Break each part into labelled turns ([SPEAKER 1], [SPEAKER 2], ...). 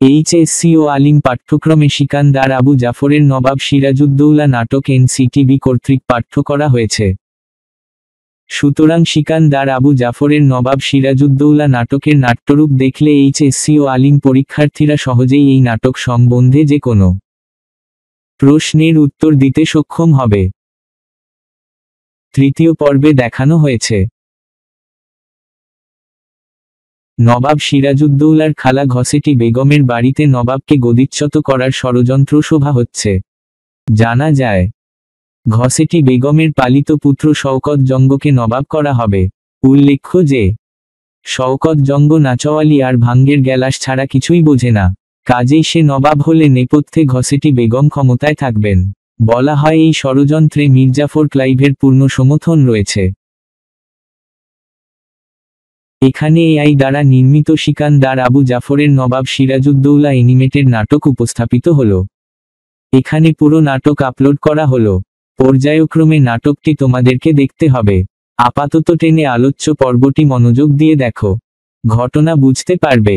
[SPEAKER 1] HSC ও আলিম পাঠ্যক্রমে সিকান্দার আবু জাফরের নবাব সিরাজউদ্দৌলা নাটক NCTB কর্তৃক পাঠ্য করা হয়েছে। সুতরাং সিকান্দার আবু জাফরের নবাব সিরাজউদ্দৌলা নাটকের নাট্যরূপ দেখলে এইচএসসি ও আলিম পরীক্ষার্থীরা সহজেই এই নাটক সম্বন্ধে যে কোনো প্রশ্নের উত্তর দিতে সক্ষম হবে। তৃতীয় পর্বে দেখানো হয়েছে নবাব সিরাজউদ্দৌলার খালা ঘসেটি বেগমের বাড়িতে নবাবকে গদিচ্যুত করার ষড়যন্ত্র শোভা হচ্ছে। জানা যায় ঘসেটি বেগমের পালিত পুত্র শওকত জঙ্গকে নবাব করা হবে। উল্লেখ্য যে শওকত জঙ্গ নাচওয়ালি আর ভাঙ্গের গ্যালাস ছাড়া কিছুই বোঝে না, কাজেই সে নবাব হলে নেপথ্যে ঘসেটি বেগম ক্ষমতায় থাকবেন। বলা হয় এই ষড়যন্ত্রে মির্জাফর ক্লাইভের পূর্ণ সমর্থন রয়েছে। এখানে এআই দ্বারা নির্মিত সিকান্দার আবু জাফরের নবাব সিরাজউদ্দৌলা অ্যানিমেটেড নাটক উপস্থাপিত হলো। এখানে পুরো নাটক আপলোড করা হলো। পর্যায়ক্রমে নাটকটি তোমাদেরকে দেখতে হবে। আপাতত টেনে আলোচ্য পর্বটি মনোযোগ দিয়ে দেখো, ঘটনা বুঝতে পারবে,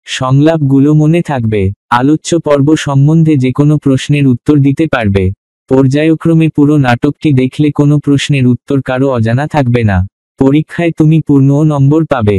[SPEAKER 1] সংলাপগুলো মনে থাকবে, আলোচ্য পর্ব সম্বন্ধে যে কোনো প্রশ্নের উত্তর দিতে পারবে। পর্যায়ক্রমে পুরো নাটকটি দেখলে কোনো প্রশ্নের উত্তর কারো অজানা থাকবে না। পরীক্ষায় তুমি পূর্ণ নম্বর পাবে।